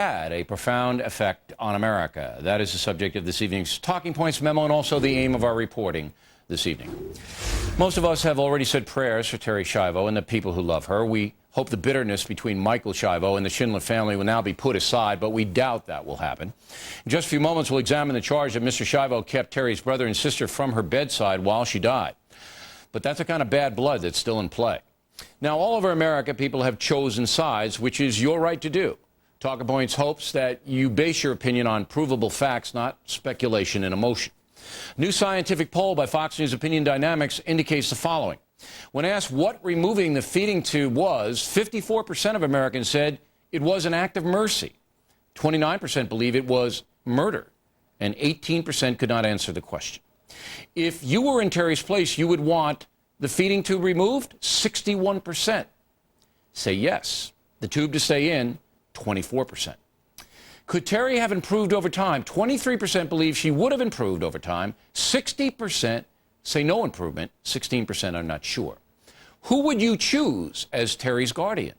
had a profound effect on America. That is the subject of this evening's Talking Points memo and also the aim of our reporting this evening. Most of us have already said prayers for Terri Schiavo and the people who love her. We hope the bitterness between Michael Schiavo and the Schindler family will now be put aside, but we doubt that will happen. In just a few moments, we'll examine the charge that Mr. Schiavo kept Terri's brother and sister from her bedside while she died. But that's a kind of bad blood that's still in play. Now, all over America, people have chosen sides, which is your right to do. Talking Points hopes that you base your opinion on provable facts, not speculation and emotion. A new scientific poll by Fox News Opinion Dynamics indicates the following. When asked what removing the feeding tube was, 54% of Americans said it was an act of mercy. 29% believe it was murder, and 18% could not answer the question. If you were in Terri's place, you would want the feeding tube removed? 61% say yes. The tube to stay in, 24%. Could Terri have improved over time? 23% believe she would have improved over time. 60% say no improvement. 16% are not sure. Who would you choose as Terri's guardian?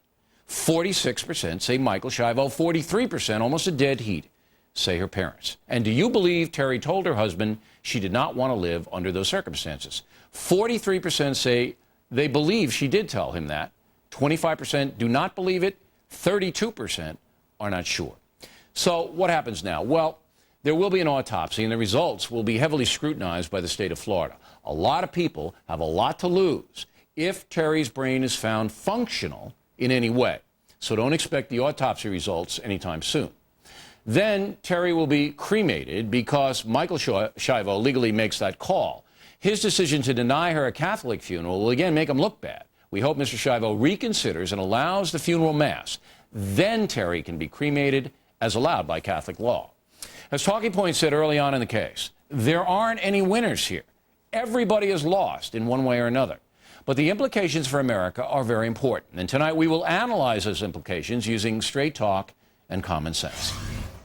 46% say Michael Schiavo. 43%, almost a dead heat, say her parents. And do you believe Terri told her husband she did not want to live under those circumstances? 43% say they believe she did tell him that. 25% do not believe it. 32% are not sure. So what happens now? Well, there will be an autopsy, and the results will be heavily scrutinized by the state of Florida. A lot of people have a lot to lose if Terri's brain is found functional in any way. So don't expect the autopsy results anytime soon. Then Terri will be cremated because Michael Schiavo legally makes that call. His decision to deny her a Catholic funeral will again make him look bad. We hope Mr. Schiavo reconsiders and allows the funeral mass. Then Terri can be cremated as allowed by Catholic law. As Talking Points said early on in the case, there aren't any winners here. Everybody is lost in one way or another. But the implications for America are very important. And tonight we will analyze those implications using straight talk and common sense.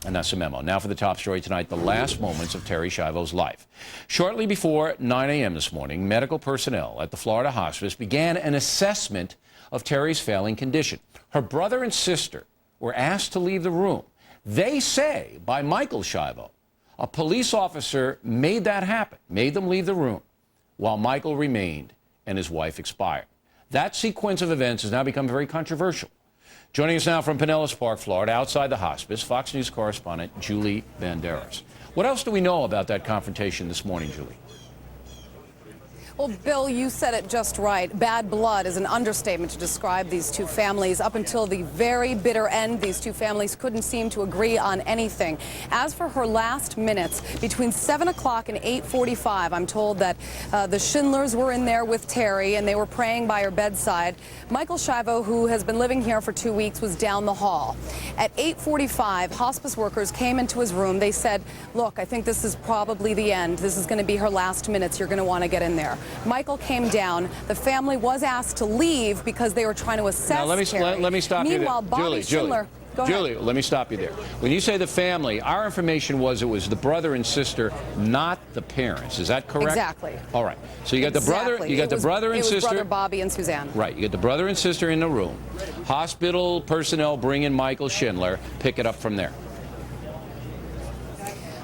And that's the memo. Now for the top story tonight, the last moments of Terri Schiavo's life. Shortly before 9 a.m. this morning, medical personnel at the Florida hospice began an assessment of Terri's failing condition. Her brother and sister were asked to leave the room. They say by Michael Schiavo. A police officer made that happen, made them leave the room while Michael remained and his wife expired. That sequence of events has now become very controversial. Joining us now from Pinellas Park, Florida, outside the hospice, Fox News correspondent Julie Banderas. What else do we know about that confrontation this morning, Julie? Well, Bill, you said it just right. Bad blood is an understatement to describe these two families. Up until the very bitter end, these two families couldn't seem to agree on anything. As for her last minutes, between 7 o'clock and 8:45, I'm told that the Schindlers were in there with Terri, and they were praying by her bedside. Michael Schiavo, who has been living here for 2 weeks, was down the hall. At 8:45, hospice workers came into his room. They said, look, I think this is probably the end. This is going to be her last minutes. You're going to want to get in there. Michael came down. The family was asked to leave because they were trying to assess Now, let me stop you there. Meanwhile, Bobby Schindler... Julie, let me stop you there. When you say the family, our information was it was the brother and sister, not the parents. Is that correct? Exactly. All right. So you got the brother, and sister. It was brother Bobby and Suzanne. Right. You get the brother and sister in the room. Hospital personnel bring in Michael Schindler. Pick it up from there.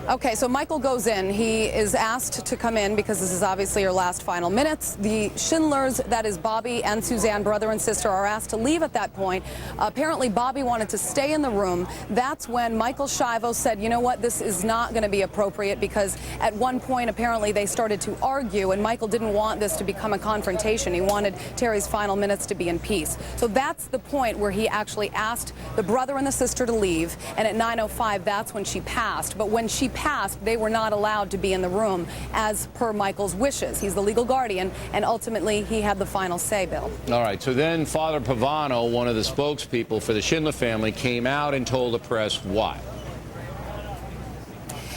Okay, so Michael goes in. He is asked to come in because this is obviously her last final minutes. The Schindlers, that is Bobby and Suzanne, brother and sister, are asked to leave at that point. Apparently, Bobby wanted to stay in the room. That's when Michael Schiavo said, you know what, this is not going to be appropriate, because at one point, apparently, they started to argue, and Michael didn't want this to become a confrontation. He wanted Terri's final minutes to be in peace. So that's the point where he actually asked the brother and the sister to leave, and at 9:05, that's when she passed. But when she passed, they were not allowed to be in the room as per Michael's wishes. He's the legal guardian, and ultimately he had the final say, Bill. All right, so then Father Pavano, one of the spokespeople for the Schindler family, came out and told the press what?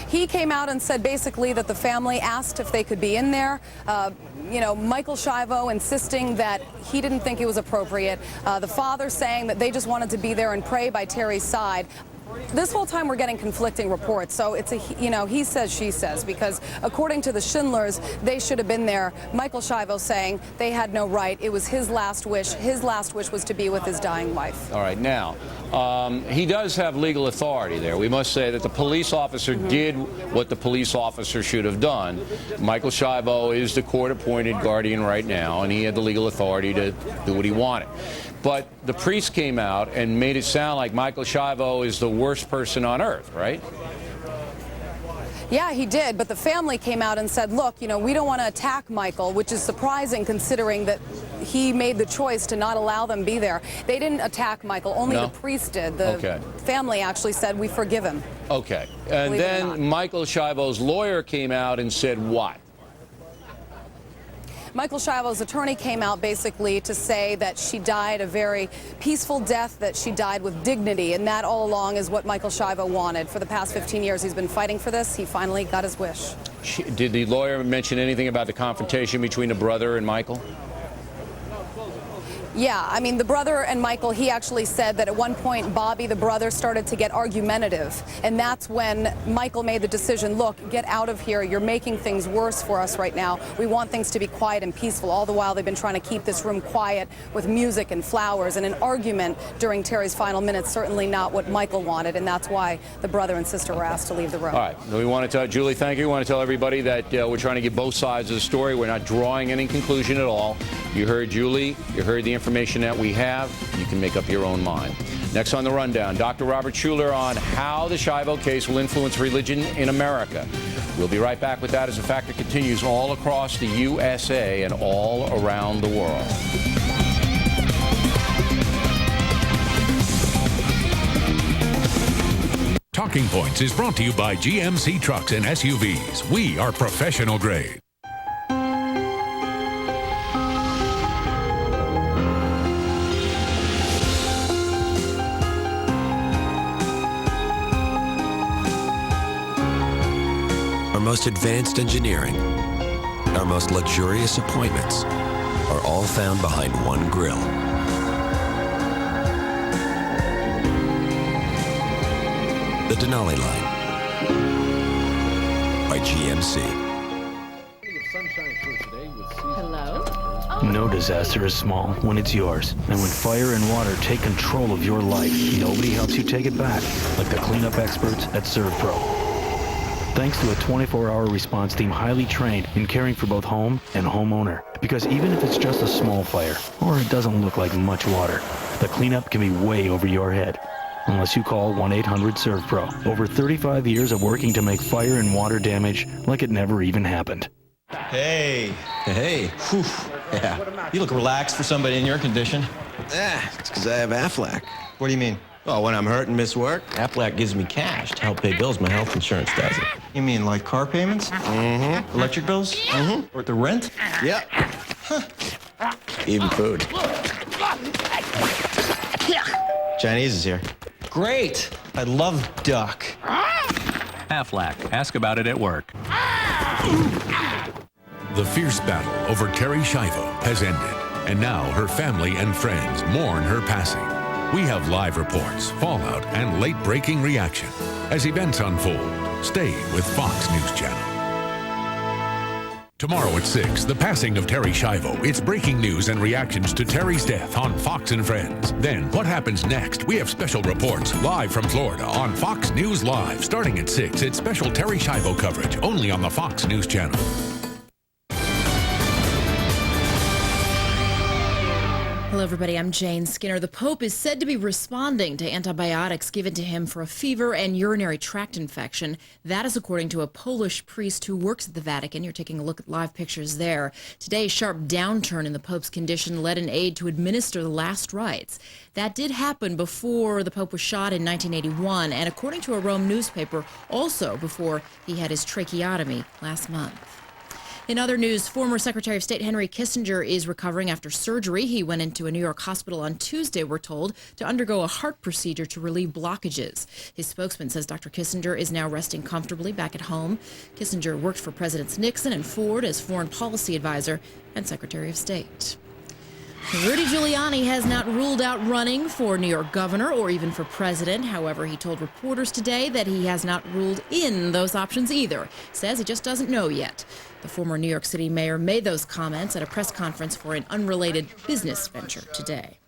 He came out and said basically that the family asked if they could be in there. You know, Michael Schiavo insisting that he didn't think it was appropriate. The father saying that they just wanted to be there and pray by Terri's side. This whole time we're getting conflicting reports, so it's a, you know, he says, she says, because according to the Schindlers, they should have been there. Michael Schiavo saying they had no right. It was his last wish. His last wish was to be with his dying wife. All right, now, He does have legal authority there. We must say that the police officer did what the police officer should have done. Michael Schiavo is the court-appointed guardian right now, and he had the legal authority to do what he wanted. But the priest came out and made it sound like Michael Schiavo is the worst person on earth, right? Yeah, he did, but the family came out and said, look, you know, we don't want to attack Michael, which is surprising considering that he made the choice to not allow them be there. They didn't attack Michael, only the priest did. The family actually said, we forgive him. Okay. And then Michael Schiavo's lawyer came out and said what? Michael Schiavo's attorney came out basically to say that she died a very peaceful death, that she died with dignity, and that all along is what Michael Schiavo wanted. For the past 15 years, he's been fighting for this. He finally got his wish. Did the lawyer mention anything about the confrontation between the brother and Michael? Yeah, I mean, the brother and Michael, he actually said that at one point, Bobby, the brother, started to get argumentative. And that's when Michael made the decision, look, get out of here. You're making things worse for us right now. We want things to be quiet and peaceful. All the while, they've been trying to keep this room quiet with music and flowers. And an argument during Terry's final minutes, certainly not what Michael wanted. And that's why the brother and sister were asked to leave the room. All right. We want to tell Julie, thank you. We want to tell everybody that we're trying to get both sides of the story. We're not drawing any conclusion at all. You heard Julie. You heard the information that we have. You can make up your own mind. Next on the rundown, Dr. Robert Schuller on how the Schiavo case will influence religion in America. We'll be right back with that as the factor continues all across the USA and all around the world. Talking Points is brought to you by GMC Trucks and SUVs. We are professional grade. Our most advanced engineering, our most luxurious appointments are all found behind one grill. The Denali Line by GMC. Hello? No disaster is small when it's yours. And when fire and water take control of your life, nobody helps you take it back, like the cleanup experts at ServPro. Thanks to a 24-hour response team highly trained in caring for both home and homeowner. Because even if it's just a small fire, or it doesn't look like much water, the cleanup can be way over your head. Unless you call 1-800-ServPro. Over 35 years of working to make fire and water damage like it never even happened. Hey. Hey. Whew. Yeah. You look relaxed for somebody in your condition. It's because I have Aflac. What do you mean? Well, when I'm hurt and miss work, Aflac gives me cash to help pay bills. My health insurance does it. You mean like car payments? Mm-hmm. Electric bills? Mm-hmm. Or the rent? Yep. Huh. Even food. Chinese is here. Great. I love duck. Aflac. Ask about it at work. The fierce battle over Terry Schiavo has ended, and now her family and friends mourn her passing. We have live reports, fallout, and late-breaking reaction. As events unfold, stay with Fox News Channel. Tomorrow at 6, the passing of Terry Schiavo. It's breaking news and reactions to Terry's death on Fox and Friends. Then, what happens next? We have special reports live from Florida on Fox News Live. Starting at 6, it's special Terry Schiavo coverage, only on the Fox News Channel. Hello, everybody. I'm Jane Skinner. The Pope is said to be responding to antibiotics given to him for a fever and urinary tract infection. That is according to a Polish priest who works at the Vatican. You're taking a look at live pictures there. Today, a sharp downturn in the Pope's condition led an aide to administer the last rites. That did happen before the Pope was shot in 1981, and according to a Rome newspaper, also before he had his tracheotomy last month. In other news, former Secretary of State Henry Kissinger is recovering after surgery. He went into a New York hospital on Tuesday, we're told, to undergo a heart procedure to relieve blockages. His spokesman says Dr. Kissinger is now resting comfortably back at home. Kissinger worked for Presidents Nixon and Ford as foreign policy advisor and Secretary of State. Rudy Giuliani has not ruled out running for New York governor or even for president. However, he told reporters today that he has not ruled in those options either. Says he just doesn't know yet. The former New York City mayor made those comments at a press conference for an unrelated business venture today.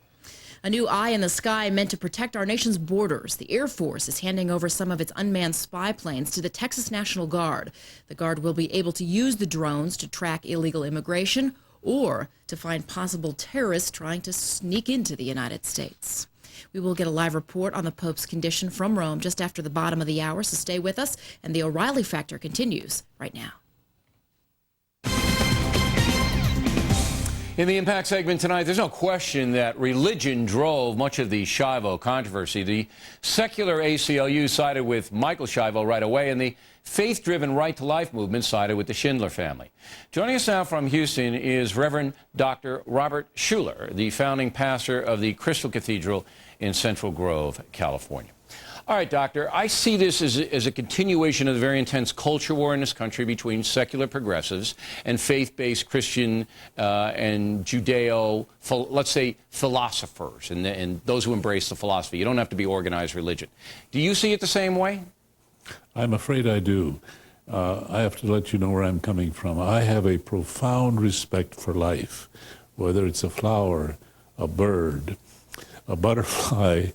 A new eye in the sky meant to protect our nation's borders. The Air Force is handing over some of its unmanned spy planes to the Texas National Guard. The Guard will be able to use the drones to track illegal immigration or to find possible terrorists trying to sneak into the United States. We will get a live report on the Pope's condition from Rome just after the bottom of the hour, so stay with us. And the O'Reilly Factor continues right now. In the Impact segment tonight, there's no question that religion drove much of the Schiavo controversy. The secular ACLU sided with Michael Schiavo right away, and the faith-driven Right to Life movement sided with the Schindler family. Joining us now from Houston is Reverend Dr. Robert Schuller, the founding pastor of the Crystal Cathedral in Central Grove, California. All right, Doctor, I see this as a continuation of the very intense culture war in this country between secular progressives and faith-based Christian and Judeo, let's say, philosophers and those who embrace the philosophy. You don't have to be organized religion. Do you see it the same way? I'm afraid I do. I have to let you know where I'm coming from. I have a profound respect for life, whether it's a flower, a bird, a butterfly,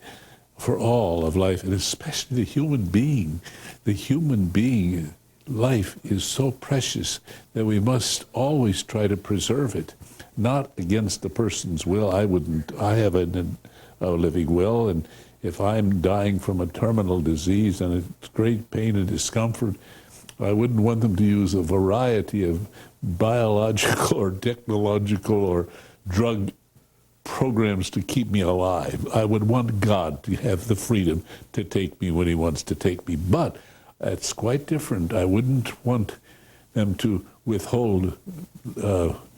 for all of life, and especially the human being. The human being, life is so precious that we must always try to preserve it, not against the person's will. I have a living will, and if I'm dying from a terminal disease and it's great pain and discomfort, I wouldn't want them to use a variety of biological or technological or drug programs to keep me alive. I would want God to have the freedom to take me when he wants to take me. But it's quite different. I wouldn't want them to withhold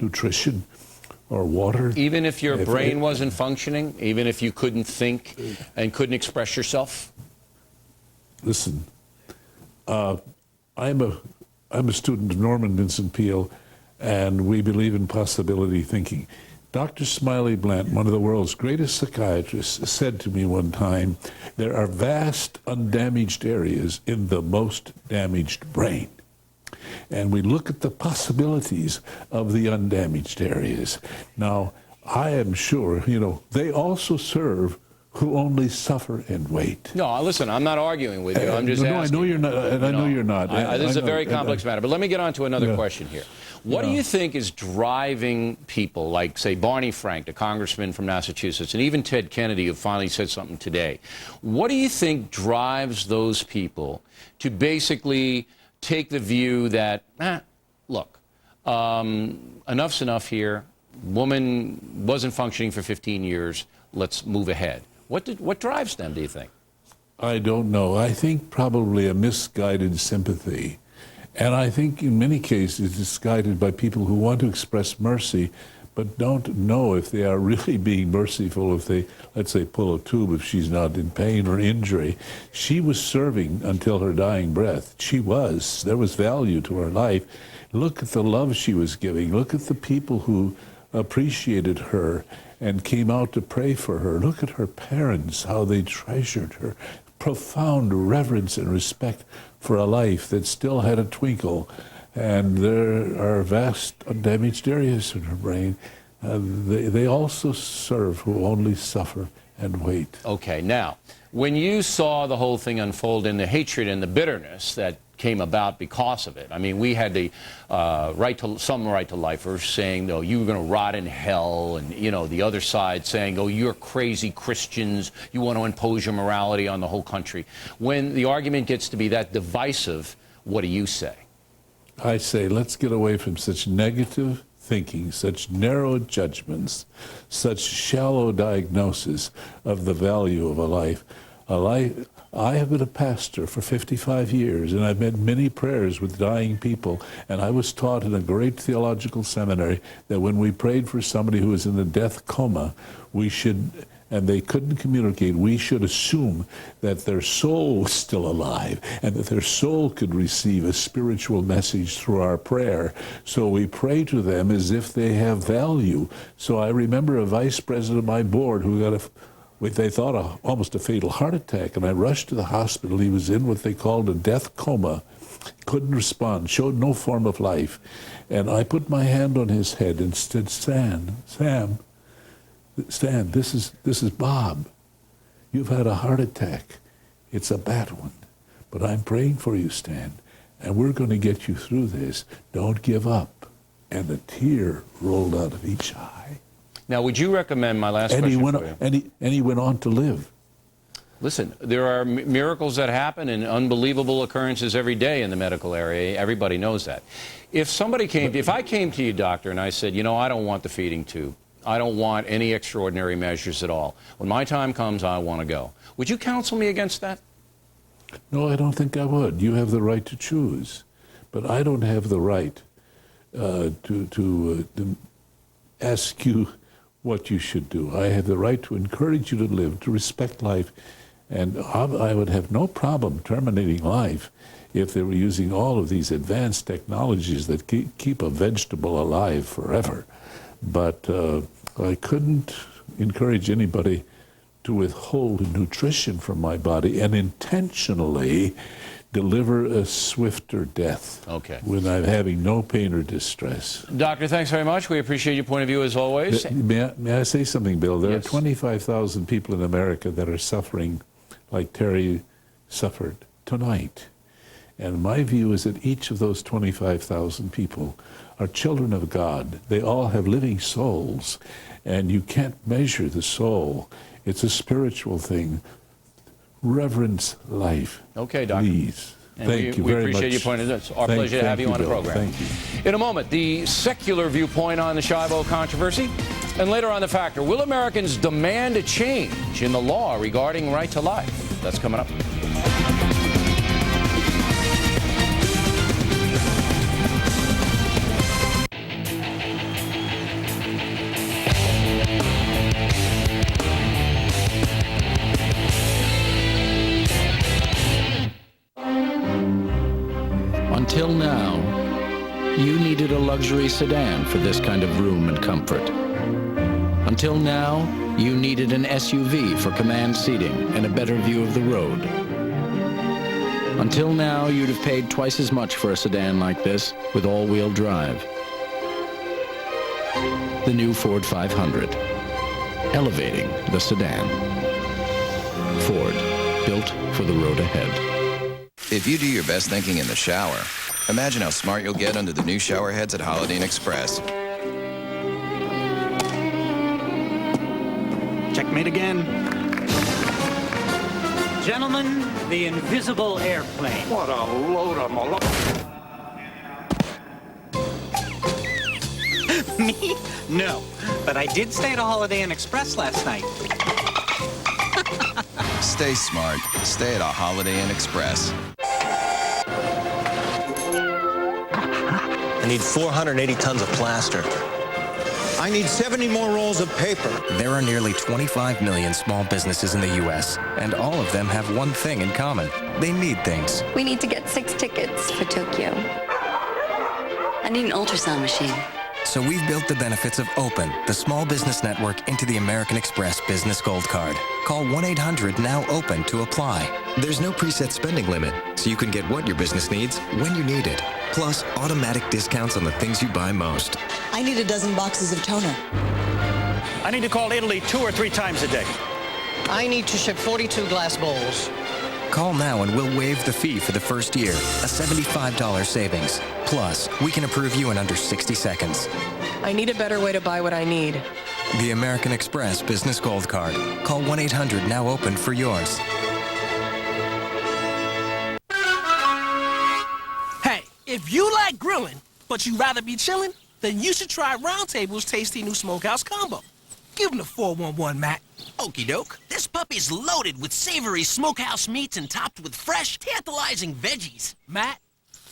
nutrition or water. Even if your brain wasn't functioning? Even if you couldn't think and couldn't express yourself? Listen, I'm a student of Norman Vincent Peale, and we believe in possibility thinking. Dr. Smiley Blant, one of the world's greatest psychiatrists, said to me one time, there are vast undamaged areas in the most damaged brain. And we look at the possibilities of the undamaged areas. Now, I am sure, they also serve who only suffer and wait. No, listen, I'm not arguing with you. I'm just asking. I know you're not, and I know you're not. This is a very complex matter. But let me get on to another question here. What do you think is driving people like, say, Barney Frank, the congressman from Massachusetts, and even Ted Kennedy, who finally said something today? What do you think drives those people to basically take the view that, look, enough's enough here. Woman wasn't functioning for 15 years. Let's move ahead. What drives them, do you think? I don't know. I think probably a misguided sympathy. And I think in many cases it's guided by people who want to express mercy but don't know if they are really being merciful if they, let's say, pull a tube if she's not in pain or injury. She was serving until her dying breath. There was value to her life. Look at the love she was giving. Look at the people who appreciated her and came out to pray for her. Look at her parents, how they treasured her. Profound reverence and respect for a life that still had a twinkle. And there are vast undamaged areas in her brain. They also serve who only suffer and wait. Okay, now, when you saw the whole thing unfold and the hatred and the bitterness that came about because of it, I mean, we had the some right to lifers saying, oh, you were going to rot in hell, and, the other side saying, oh, you're crazy Christians, you want to impose your morality on the whole country. When the argument gets to be that divisive, what do you say? I say, let's get away from such negative thinking, such narrow judgments, such shallow diagnosis of the value of a life. I have been a pastor for 55 years, and I've made many prayers with dying people, and I was taught in a great theological seminary that when we prayed for somebody who was in a death coma, we should, and they couldn't communicate, we should assume that their soul was still alive and that their soul could receive a spiritual message through our prayer. So we pray to them as if they have value. So I remember a vice president of my board who got they thought almost a fatal heart attack, and I rushed to the hospital. He was in what they called a death coma, couldn't respond, showed no form of life. And I put my hand on his head and said, Sam, Stan, this is Bob. You've had a heart attack. It's a bad one. But I'm praying for you, Stan, and we're going to get you through this. Don't give up. And the tear rolled out of each eye. Now, would you recommend, my last question for you? And he went on to live. Listen, there are miracles that happen and unbelievable occurrences every day in the medical area. Everybody knows that. If I came to you, doctor, and I said, you know, I don't want the feeding tube. I don't want any extraordinary measures at all. When my time comes, I want to go. Would you counsel me against that? No, I don't think I would. You have the right to choose. But I don't have the right to ask you what you should do. I have the right to encourage you to live, to respect life. And I would have no problem terminating life if they were using all of these advanced technologies that keep a vegetable alive forever. But I couldn't encourage anybody to withhold nutrition from my body and intentionally deliver a swifter death when I'm having no pain or distress. Doctor, thanks very much. We appreciate your point of view as always. May I say something, Bill? There are 25,000 people in America that are suffering like Terry suffered tonight. And my view is that each of those 25,000 people are children of God. They all have living souls, and you can't measure the soul. It's a spiritual thing. Reverence life. Okay, Doctor. Please. And Thank you very much. We appreciate your point of view. It's our pleasure to have you on the program. Thank you. In a moment, the secular viewpoint on the Schiavo controversy. And later on, The Factor. Will Americans demand a change in the law regarding right to life? That's coming up. Until now, you needed a luxury sedan for this kind of room and comfort. Until now, you needed an SUV for command seating and a better view of the road. Until now, you'd have paid twice as much for a sedan like this with all-wheel drive. The new Ford 500, elevating the sedan. Ford, built for the road ahead. If you do your best thinking in the shower, imagine how smart you'll get under the new shower heads at Holiday Inn Express. Checkmate again. Gentlemen, the invisible airplane. What a load of Me? No. But I did stay at a Holiday Inn Express last night. Stay smart. Stay at a Holiday Inn Express. I need 480 tons of plaster. I need 70 more rolls of paper. There are nearly 25 million small businesses in the U.S., and all of them have one thing in common. They need things. We need to get 6 tickets for Tokyo. I need an ultrasound machine. So we've built the benefits of Open, the small business network, into the American Express Business Gold Card. Call 1-800-NOW-OPEN to apply. There's no preset spending limit, so you can get what your business needs when you need it. Plus, automatic discounts on the things you buy most. I need a dozen boxes of toner. I need to call Italy 2 or 3 times a day. I need to ship 42 glass bowls. Call now and we'll waive the fee for the first year, a $75 savings. Plus, we can approve you in under 60 seconds. I need a better way to buy what I need. The American Express Business Gold Card. Call 1-800-NOW-OPEN for yours. Hey, if you like grilling, but you'd rather be chilling, then you should try Round Table's tasty new Smokehouse Combo. Give him the 411, Matt. Okie doke. This puppy's loaded with savory smokehouse meats and topped with fresh, tantalizing veggies. Matt,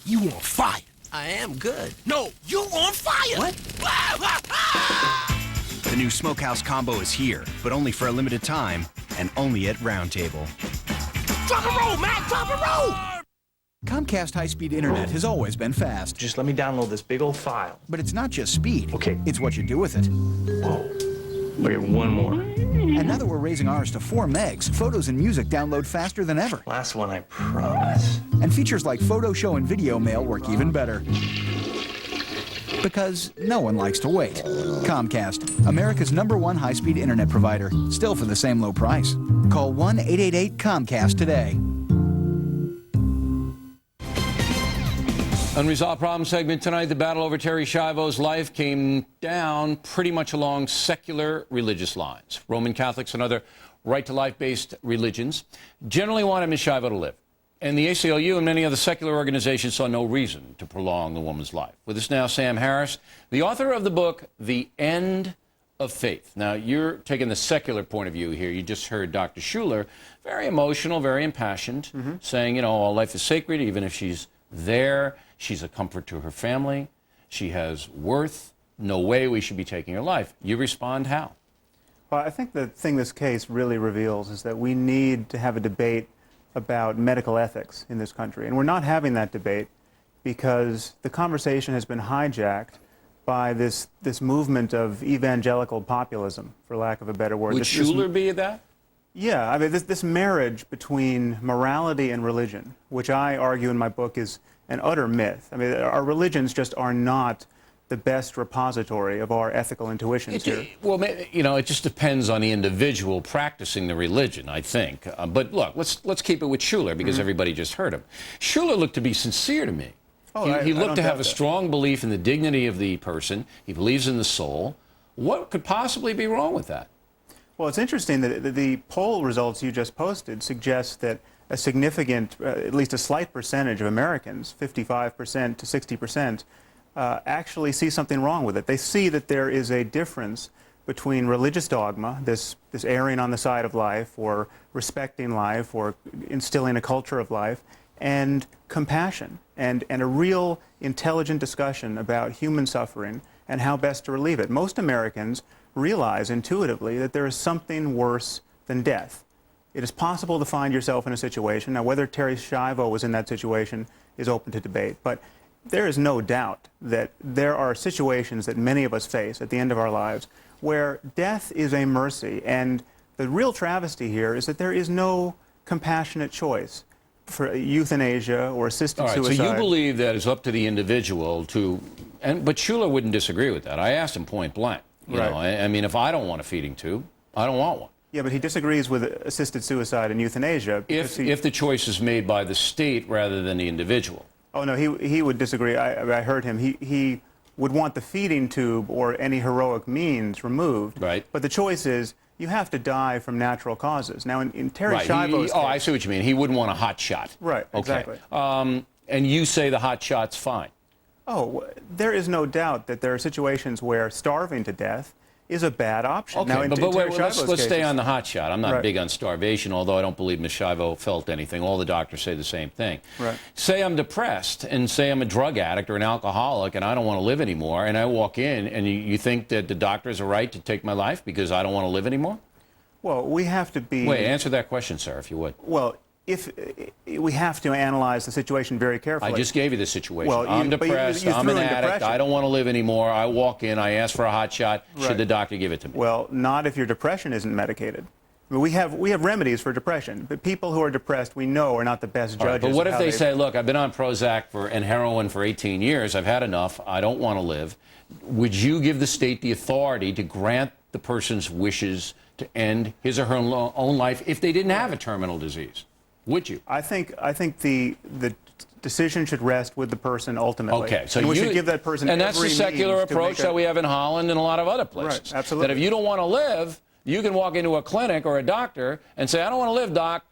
you on fire. I am good. No, you on fire. What? The new Smokehouse Combo is here, but only for a limited time, and only at Round Table. Drop a roll, Matt, drop a roll! Comcast high-speed internet has always been fast. Just let me download this big old file. But it's not just speed. Okay. It's what you do with it. Whoa. Okay, one more. And now that we're raising ours to 4 megs, photos and music download faster than ever. Last one, I promise. And features like photo show and video mail work even better. Because no one likes to wait. Comcast, America's #1 high-speed internet provider, still for the same low price. Call 1-888-COMCAST today. Unresolved Problem segment tonight. The battle over Terri Schiavo's life came down pretty much along secular religious lines. Roman Catholics and other right-to-life-based religions generally wanted Ms. Schiavo to live. And the ACLU and many other secular organizations saw no reason to prolong the woman's life. With us now, Sam Harris, the author of the book, The End of Faith. Now, you're taking the secular point of view here. You just heard Dr. Schuller, very emotional, very impassioned, saying, you know, all life is sacred, even if she's there. She's a comfort to her family. She has worth. No way we should be taking her life. You respond how? Well, I think the thing this case really reveals is that we need to have a debate about medical ethics in this country. And we're not having that debate because the conversation has been hijacked by this movement of evangelical populism, for lack of a better word. Would Schuller be that? Yeah, I mean, this marriage between morality and religion, which I argue in my book is an utter myth. I mean, our religions just are not the best repository of our ethical intuitions here. Well, you know, it just depends on the individual practicing the religion, I think. But look, let's keep it with Schuller because everybody just heard him. Schuller looked to be sincere to me. He looked to have a strong belief in the dignity of the person. He believes in the soul. What could possibly be wrong with that? Well, it's interesting that the poll results you just posted suggest that a significant, at least a slight percentage of Americans, 55% to 60%, actually see something wrong with it. They see that there is a difference between religious dogma, this erring on the side of life, or respecting life, or instilling a culture of life, and compassion, and a real intelligent discussion about human suffering and how best to relieve it. Most Americans realize intuitively that there is something worse than death. It is possible to find yourself in a situation, now whether Terri Schiavo was in that situation is open to debate, but there is no doubt that there are situations that many of us face at the end of our lives where death is a mercy, and the real travesty here is that there is no compassionate choice for euthanasia or assisted suicide. So you believe that it's up to the individual to, but Schuller wouldn't disagree with that. I asked him point blank. You know, I mean, if I don't want a feeding tube, I don't want one. Yeah, but he disagrees with assisted suicide and euthanasia. If the choice is made by the state rather than the individual. Oh, no, he would disagree. I heard him. He would want the feeding tube or any heroic means removed. Right. But the choice is you have to die from natural causes. Now, in Terri Schiavo's case, I see what you mean. He wouldn't want a hot shot. Right, exactly. And you say the hot shot's fine. Oh, there is no doubt that there are situations where starving to death is a bad option. Okay, now, but let's stay on the hot shot. I'm not big on starvation, although I don't believe Ms. Schiavo felt anything. All the doctors say the same thing. Right. Say I'm depressed and say I'm a drug addict or an alcoholic and I don't want to live anymore, and I walk in and you think that the doctors are right to take my life because I don't want to live anymore? Well, we have to be... Wait, answer that question, sir, if you would. Well, if we have to analyze the situation very carefully. I just gave you the situation. Well, I'm depressed, I'm an addict, I don't want to live anymore, I walk in, I ask for a hot shot, should the doctor give it to me? Well, not if your depression isn't medicated. I mean, we have remedies for depression, but people who are depressed we know are not the best judges. But what if they say, look, I've been on Prozac and heroin for 18 years, I've had enough, I don't want to live. Would you give the state the authority to grant the person's wishes to end his or her own life if they didn't have a terminal disease? Would you? I think the decision should rest with the person ultimately. Okay, so we should give that person and that's the secular approach that we have in Holland and a lot of other places. Right, absolutely. That if you don't want to live, you can walk into a clinic or a doctor and say, I don't want to live, doc.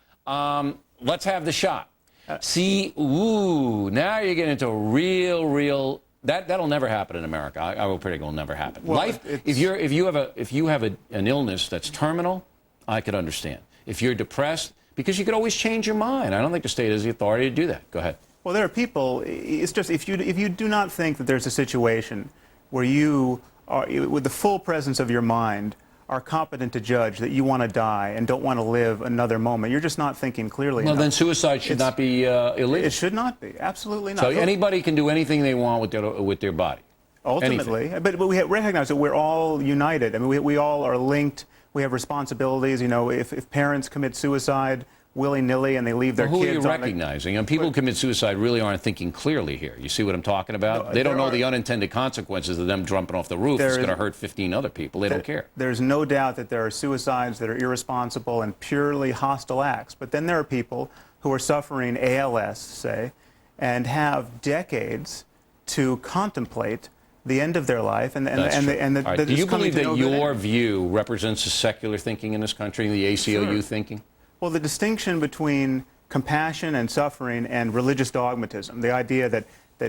Let's have the shot. See, now you're getting into real. That'll never happen in America. I will predict it will never happen. Well, life. If you have an illness that's terminal, I could understand. If you're depressed. Because you could always change your mind. I don't think the state has the authority to do that. Go ahead. Well, there are people, it's just if you do not think that there's a situation where you are, with the full presence of your mind, are competent to judge that you want to die and don't want to live another moment, you're just not thinking clearly enough. Well, then suicide should not be illegal. It should not be. Absolutely not. So anybody can do anything they want with their body. Ultimately. But we recognize that we're all united. I mean, we all are linked. We have responsibilities. You know, if parents commit suicide, willy-nilly and they leave their Who are kids you on recognizing? And people who commit suicide really aren't thinking clearly here. You see what I'm talking about? No, they don't there know the are- unintended consequences of them jumping off the roof. There It's is- going to hurt 15 other people. They don't care. There's no doubt that there are suicides that are irresponsible and purely hostile acts. But then there are people who are suffering ALS, say, and have decades to contemplate the end of their life. And That's true. All right. Do you believe that your view represents the secular thinking in this country, the ACLU Sure. thinking? Well, the distinction between compassion and suffering and religious dogmatism, the idea that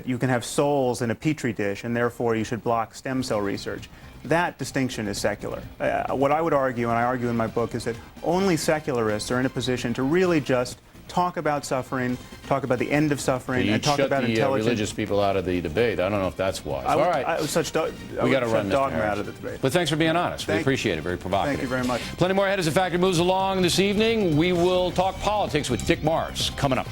you can have souls in a petri dish and therefore you should block stem cell research, that distinction is secular. What I would argue, and I argue in my book, is that only secularists are in a position to really just talk about suffering, talk about the end of suffering, You and talk shut about the intelligent... religious people out of the debate. I don't know if that's wise. All right. we We got to run, Mr. dogma Harris. out of the debate. But thanks for being honest. We Thank- appreciate it. Very provocative. Thank you very much. Plenty more ahead as the Factor moves along this evening. We will talk politics with Dick Morris coming up.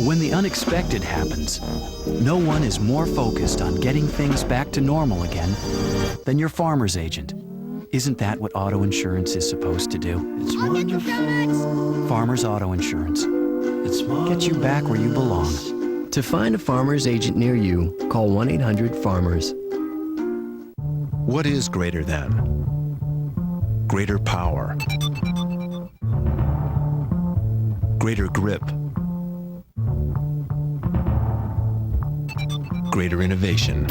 When the unexpected happens, no one is more focused on getting things back to normal again than your farmer's agent. Isn't that what auto insurance is supposed to do? It's wonderful. Farmers Auto Insurance. Gets you back where you belong. To find a farmer's agent near you, call 1-800-FARMERS. What is greater than? Greater power. Greater grip. Greater innovation.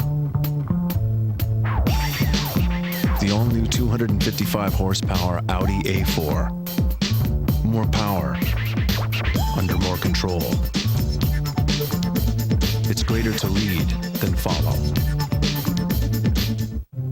The all-new 255 horsepower Audi A4. More power. Under more control. It's greater to lead than follow.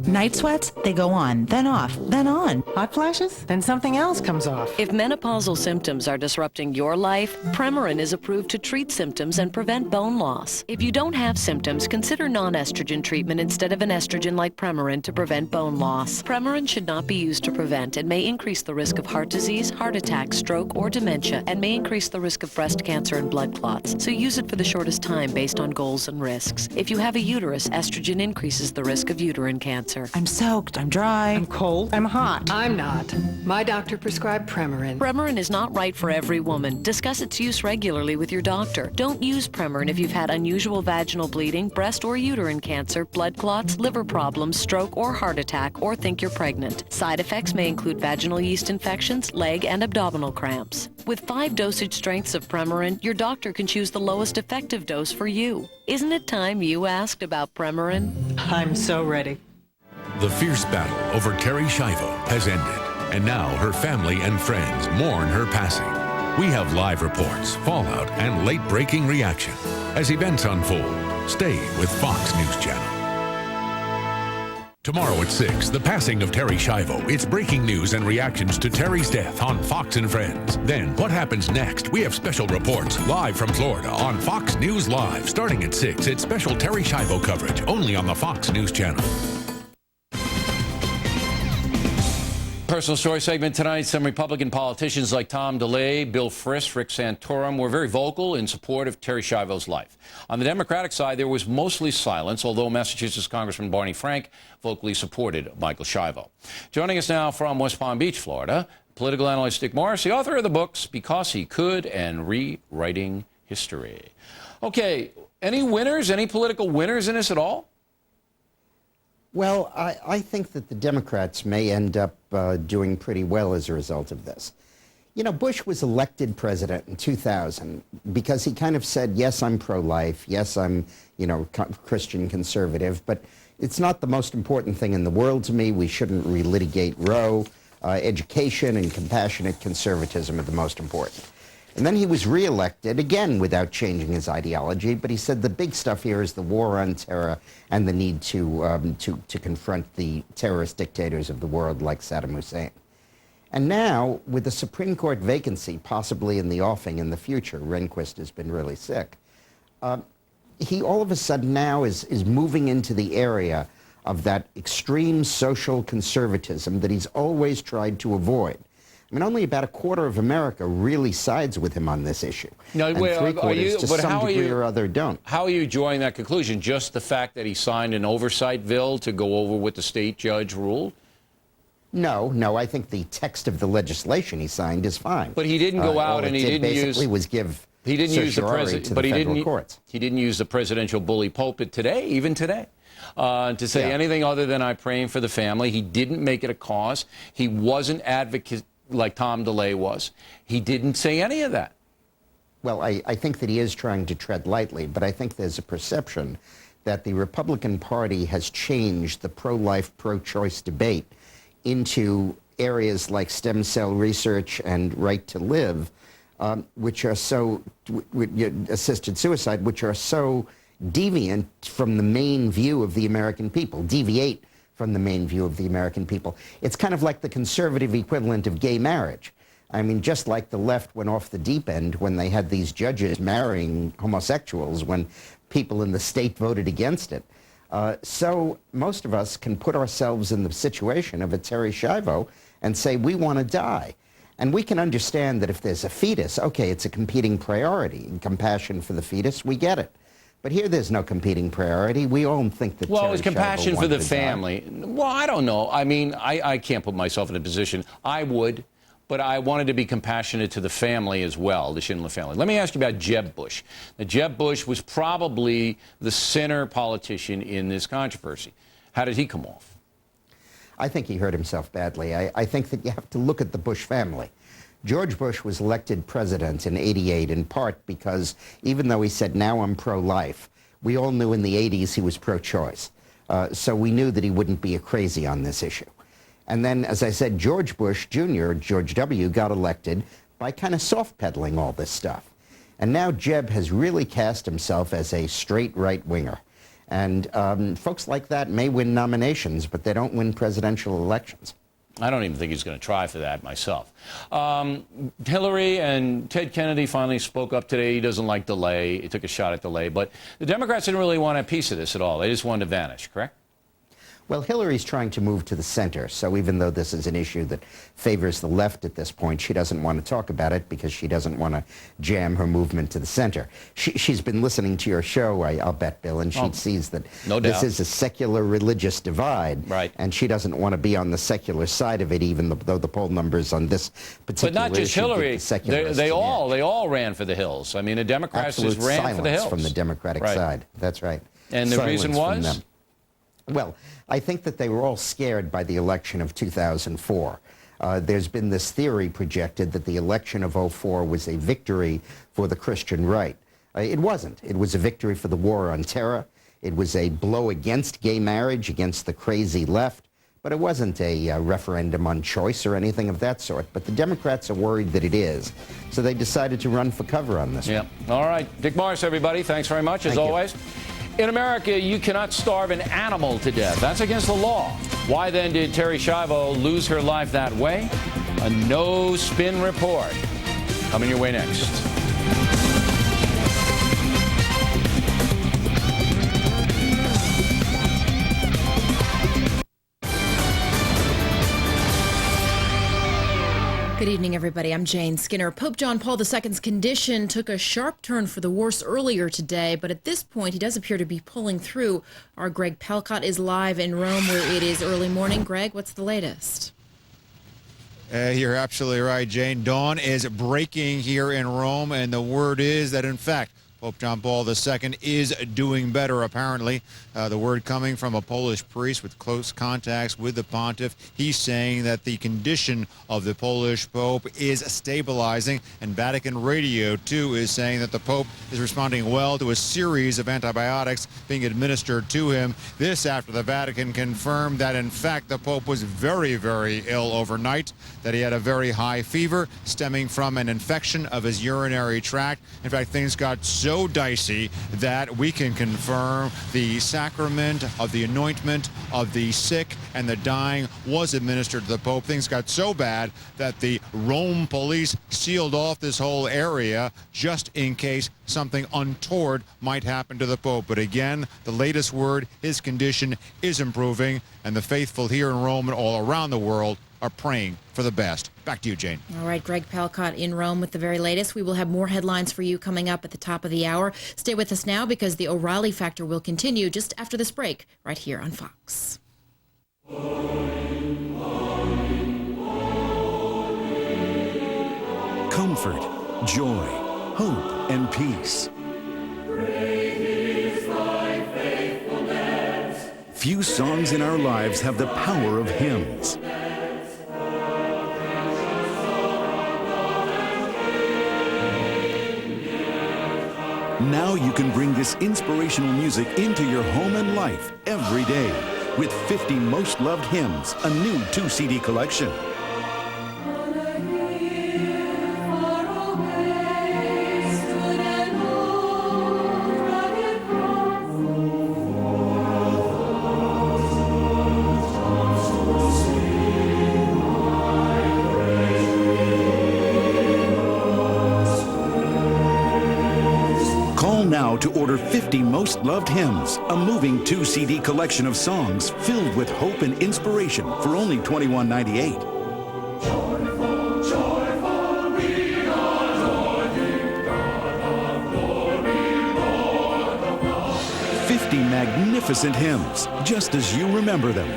Night sweats? They go on, then off, then on. Hot flashes? Then something else comes off. If menopausal symptoms are disrupting your life, Premarin is approved to treat symptoms and prevent bone loss. If you don't have symptoms, consider non-estrogen treatment instead of an estrogen like Premarin to prevent bone loss. Premarin should not be used to prevent and may increase the risk of heart disease, heart attack, stroke, or dementia, and may increase the risk of breast cancer and blood clots. So use it for the shortest time based on goals and risks. If you have a uterus, estrogen increases the risk of uterine cancer. I'm soaked, I'm dry, I'm cold, I'm hot. I'm not. My doctor prescribed Premarin. Premarin is not right for every woman. Discuss its use regularly with your doctor. Don't use Premarin if you've had unusual vaginal bleeding, breast or uterine cancer, blood clots, liver problems, stroke or heart attack, or think you're pregnant. Side effects may include vaginal yeast infections, leg and abdominal cramps. With 5 dosage strengths of Premarin, your doctor can choose the lowest effective dose for you. Isn't it time you asked about Premarin? I'm so ready. The fierce battle over Terri Schiavo has ended, and now her family and friends mourn her passing. We have live reports, fallout, and late-breaking reaction. As events unfold, stay with Fox News Channel. Tomorrow at 6, the passing of Terri Schiavo. It's breaking news and reactions to Terri's death on Fox and Friends. Then, what happens next? We have special reports live from Florida on Fox News Live. Starting at 6, it's special Terri Schiavo coverage only on the Fox News Channel. Personal story segment tonight. Some Republican politicians like Tom DeLay, Bill Frist, Rick Santorum were very vocal in support of Terri Schiavo's life. On the Democratic side, there was mostly silence, although Massachusetts Congressman Barney Frank vocally supported Michael Schiavo. Joining us now from West Palm Beach, Florida, political analyst Dick Morris, the author of the books Because He Could and Rewriting History. Okay, any winners, any political winners in this at all? Well, I think that the Democrats may end up doing pretty well as a result of this. You know, Bush was elected president in 2000 because he kind of said, yes, I'm pro-life, yes, I'm, you know, Christian conservative, but it's not the most important thing in the world to me. We shouldn't relitigate Roe. Education and compassionate conservatism are the most important. And then he was reelected, again, without changing his ideology, but he said the big stuff here is the war on terror and the need to confront the terrorist dictators of the world like Saddam Hussein. And now, with the Supreme Court vacancy possibly in the offing in the future, Rehnquist has been really sick, he all of a sudden now is moving into the area of that extreme social conservatism that he's always tried to avoid. I mean, only about a quarter of America really sides with him on this issue. No, and wait, three-quarters, to some degree or other, don't. How are you drawing that conclusion? Just the fact that he signed an oversight bill to go over what the state judge ruled? No, I think the text of the legislation he signed is fine. But he didn't go out and he didn't basically was give he didn't use the certiorari to the federal courts. He didn't use the presidential bully pulpit today, even today, to say anything other than I'm praying for the family. He didn't make it a cause. He wasn't advocate like Tom DeLay was. He didn't say any of that. Well, I think that he is trying to tread lightly, but I think there's a perception that the Republican Party has changed the pro-life, pro-choice debate into areas like stem cell research and right to live, which are so, assisted suicide, which are so deviant from the main view of the American people, deviate from the main view of the American people. It's kind of like the conservative equivalent of gay marriage. I mean, just like the left went off the deep end when they had these judges marrying homosexuals when people in the state voted against it. So most of us can put ourselves in the situation of a Terri Schiavo and say, we want to die. And we can understand that if there's a fetus, okay, it's a competing priority. Compassion for the fetus, we get it. But here there's no competing priority. We all think that Well, Terri it's compassion Schiavo for the wanted to die. family. Well, I don't know. I mean, I can't put myself in a position. I would. But I wanted to be compassionate to the family as well, the Schindler family. Let me ask you about Jeb Bush. Now, Jeb Bush was probably the center politician in this controversy. How did he come off? I think he hurt himself badly. I think that you have to look at the Bush family. George Bush was elected president in '88 in part because even though he said, now I'm pro-life, we all knew in the '80s he was pro-choice. So we knew that he wouldn't be a crazy on this issue. And then, as I said, George Bush Jr., George W., got elected by kind of soft-pedaling all this stuff. And now Jeb has really cast himself as a straight right-winger. And folks like that may win nominations, but they don't win presidential elections. I don't even think he's going to try for that myself. Hillary and Ted Kennedy finally spoke up today. He doesn't like delay. He took a shot at delay. But the Democrats didn't really want a piece of this at all. They just wanted to vanish, correct? Well, Hillary's trying to move to the center, so even though this is an issue that favors the left at this point, she doesn't want to talk about it because she doesn't want to jam her movement to the center. She's been listening to your show, I'll bet, Bill, and she sees that this is a secular religious divide, and she doesn't want to be on the secular side of it, even though the poll numbers on this particular But not just issue Hillary. The They all ran for the hills. I mean, the Democrats just ran for the hills. From the Democratic side. That's right. And the reason was? Well, I think that they were all scared by the election of 2004. There's been this theory projected that the election of 2004 was a victory for the Christian right. It wasn't. It was a victory for the war on terror. It was a blow against gay marriage, against the crazy left. But it wasn't a referendum on choice or anything of that sort. But the Democrats are worried that it is. So they decided to run for cover on this one. All right. Dick Morris, everybody. Thanks very much, as always. In America, you cannot starve an animal to death. That's against the law. Why then did Terri Schiavo lose her life that way? A no-spin report coming your way next. Good evening, everybody. I'm Jane Skinner. Pope John Paul II's condition took a sharp turn for the worse earlier today, but at this point, he does appear to be pulling through. Our Greg Palcott is live in Rome, where it is early morning. Greg, what's the latest? You're absolutely right, Jane. Dawn is breaking here in Rome, and the word is that, in fact, Pope John Paul II is doing better, apparently. The word coming from a Polish priest with close contacts with the pontiff. He's saying that the condition of the Polish Pope is stabilizing, and Vatican Radio, too, is saying that the Pope is responding well to a series of antibiotics being administered to him. This after the Vatican confirmed that, in fact, the Pope was very, very ill overnight, that he had a very high fever stemming from an infection of his urinary tract. In fact, things got so dicey that we can confirm the sacrament of the anointment of the sick and the dying was administered to the Pope. Things got so bad that the Rome police sealed off this whole area just in case something untoward might happen to the Pope. But again, the latest word, his condition is improving, and the faithful here in Rome and all around the world are praying for the best. Back to you, Jane. All right, Greg Palcott in Rome with the very latest. We will have more headlines for you coming up at the top of the hour. Stay with us now because the O'Reilly Factor will continue just after this break right here on Fox. Comfort, joy, hope, and peace. Few songs in our lives have the power of hymns. Now you can bring this inspirational music into your home and life every day with 50 Most Loved Hymns, a new 2-CD collection. Call now to order 50 Most Loved Hymns, a moving 2-CD collection of songs filled with hope and inspiration for only $21.98. Magnificent hymns, just as you remember them.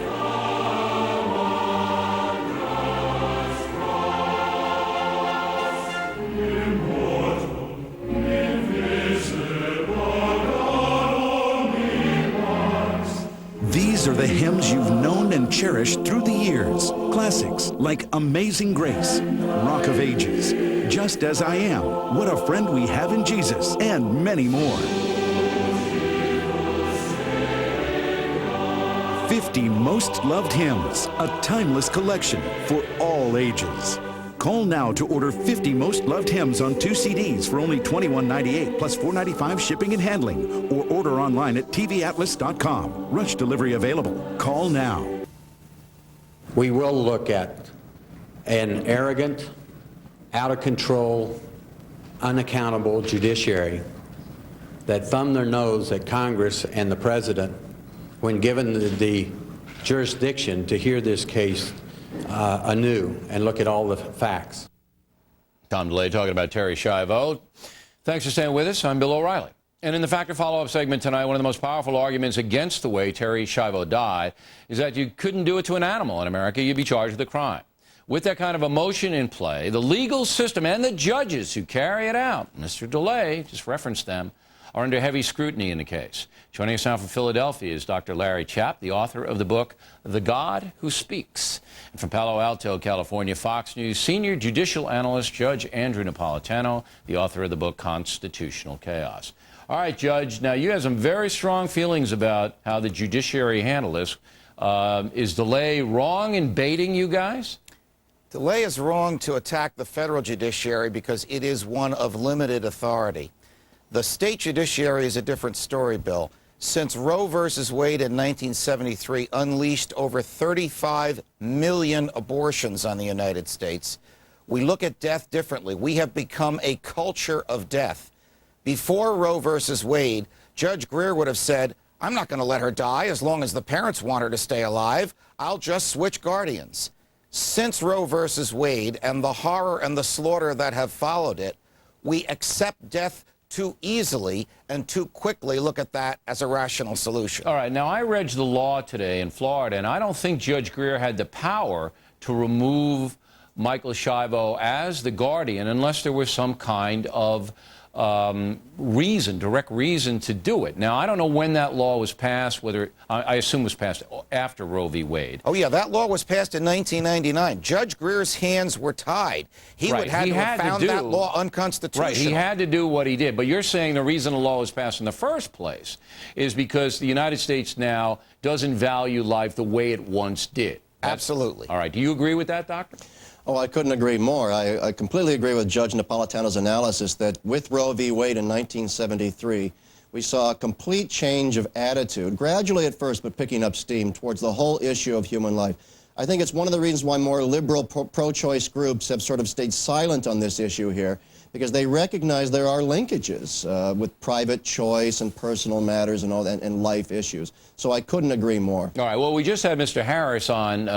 These are the hymns you've known and cherished through the years. Classics like Amazing Grace, Rock of Ages, Just As I Am, What a Friend We Have in Jesus, and many more. 50 Most Loved Hymns, a timeless collection for all ages. Call now to order 50 Most Loved Hymns on 2 CDs for only $21.98 plus $4.95 shipping and handling, or order online at tvatlas.com. Rush delivery available. Call now. We will look at an arrogant, out of control, unaccountable judiciary that thumb their nose at Congress and the President when given the jurisdiction to hear this case anew and look at all the facts. Tom DeLay talking about Terri Schiavo. Thanks for staying with us. I'm Bill O'Reilly. And in the Factor follow-up segment tonight, one of the most powerful arguments against the way Terri Schiavo died is that you couldn't do it to an animal in America. You'd be charged with a crime. With that kind of emotion in play, the legal system and the judges who carry it out, Mr. DeLay just referenced them, are under heavy scrutiny in the case. Joining us now from Philadelphia is Dr. Larry Chapp, the author of the book, The God Who Speaks. And from Palo Alto, California, Fox News senior judicial analyst Judge Andrew Napolitano, the author of the book, Constitutional Chaos. All right, Judge, now you have some very strong feelings about how the judiciary handled this. Is DeLay wrong in baiting you guys? DeLay is wrong to attack the federal judiciary because it is one of limited authority. The state judiciary is a different story, Bill. Since Roe versus Wade in 1973 unleashed over 35 million abortions on the United States, we look at death differently. We have become a culture of death. Before Roe versus Wade, Judge Greer would have said, I'm not going to let her die as long as the parents want her to stay alive. I'll just switch guardians. Since Roe versus Wade and the horror and the slaughter that have followed it, we accept death too easily and too quickly look at that as a rational solution. All right. Now, I read the law today in Florida, and I don't think Judge Greer had the power to remove Michael Schiavo as the guardian unless there was some kind of direct reason to do it. Now, I don't know when that law was passed, whether I assume it was passed after Roe v. Wade. Oh, yeah, that law was passed in 1999. Judge Greer's hands were tied. He would have found that law unconstitutional. Right, he had to do what he did. But you're saying the reason the law was passed in the first place is because the United States now doesn't value life the way it once did. Absolutely. All right. Do you agree with that, Doctor? Oh, I couldn't agree more. I completely agree with Judge Napolitano's analysis that with Roe v. Wade in 1973, we saw a complete change of attitude, gradually at first, but picking up steam towards the whole issue of human life. I think it's one of the reasons why more liberal pro-choice groups have sort of stayed silent on this issue here, because they recognize there are linkages with private choice and personal matters and all that, and life issues. So I couldn't agree more. All right. Well, we just had Mr. Harris on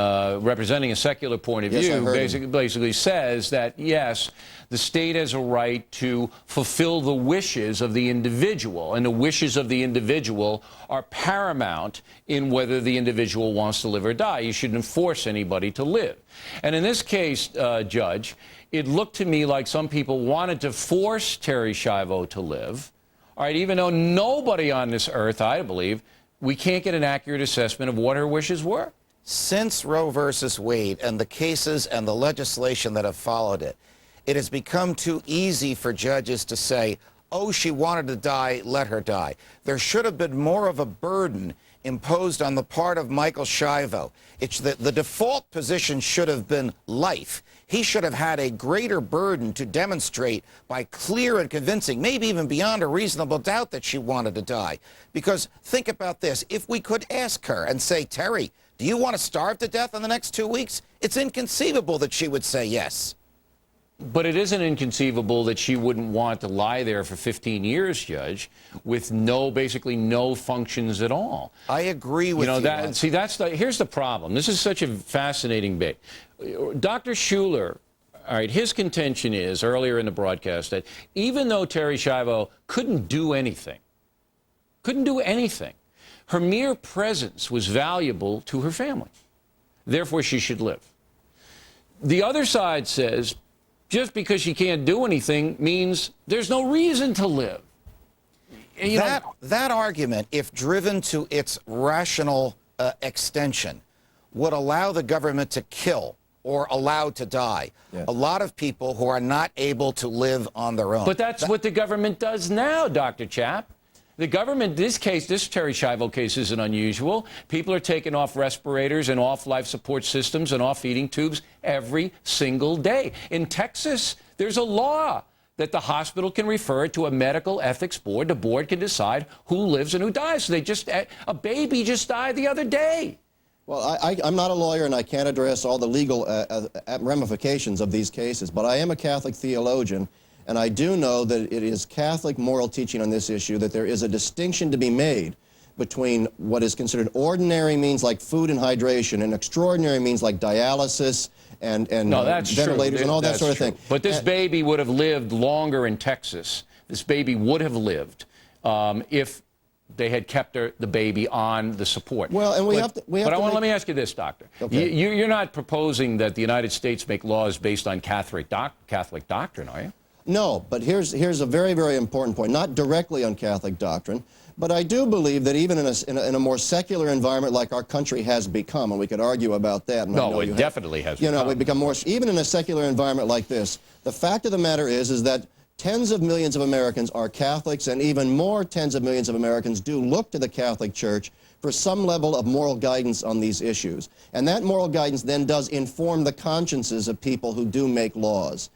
representing a secular point of Yes, I view. heard him. Basically says that, yes, the state has a right to fulfill the wishes of the individual, and the wishes of the individual are paramount in whether the individual wants to live or die. You shouldn't force anybody to live. And in this case, Judge, it looked to me like some people wanted to force Terri Schiavo to live, all right, even though nobody on this earth, I believe, we can't get an accurate assessment of what her wishes were. Since Roe versus Wade and the cases and the legislation that have followed it, it has become too easy for judges to say, oh, she wanted to die, let her die. There should have been more of a burden imposed on the part of Michael Schiavo. The default position should have been life. He should have had a greater burden to demonstrate by clear and convincing, maybe even beyond a reasonable doubt, that she wanted to die. Because think about this. If we could ask her and say, Terry, do you want to starve to death in the next 2 weeks? It's inconceivable that she would say yes. But it isn't inconceivable that she wouldn't want to lie there for 15 years, Judge, with basically no functions at all. I agree with you. See, here's the problem. This is such a fascinating bit. Dr. Schuler, all right, his contention is, earlier in the broadcast, that even though Terri Schiavo couldn't do anything, her mere presence was valuable to her family. Therefore, she should live. The other side says, just because she can't do anything means there's no reason to live. That argument, if driven to its rational extension, would allow the government to kill or allow to die a lot of people who are not able to live on their own. But that's what the government does now, Dr. Chapp. The government, this Terri Schiavo case isn't unusual. People are taken off respirators and off life support systems and off feeding tubes every single day. In Texas, there's a law that the hospital can refer to a medical ethics board. The board can decide who lives and who dies. So a baby just died the other day. Well, I'm not a lawyer, and I can't address all the legal ramifications of these cases, but I am a Catholic theologian. And I do know that it is Catholic moral teaching on this issue that there is a distinction to be made between what is considered ordinary means like food and hydration and extraordinary means like dialysis and ventilators and all that sort of thing. But this baby would have lived longer in Texas. This baby would have lived if they had kept the baby on the support. Well, and let me ask you this, Doctor. Okay. You're not proposing that the United States make laws based on Catholic doctrine, are you? No, but here's a very, very important point, not directly on Catholic doctrine, but I do believe that even in a more secular environment like our country has become, and we could argue about that. No, it definitely has become. We become more, even in a secular environment like this, the fact of the matter is that tens of millions of Americans are Catholics, and even more tens of millions of Americans do look to the Catholic Church for some level of moral guidance on these issues. And that moral guidance then does inform the consciences of people who do make laws.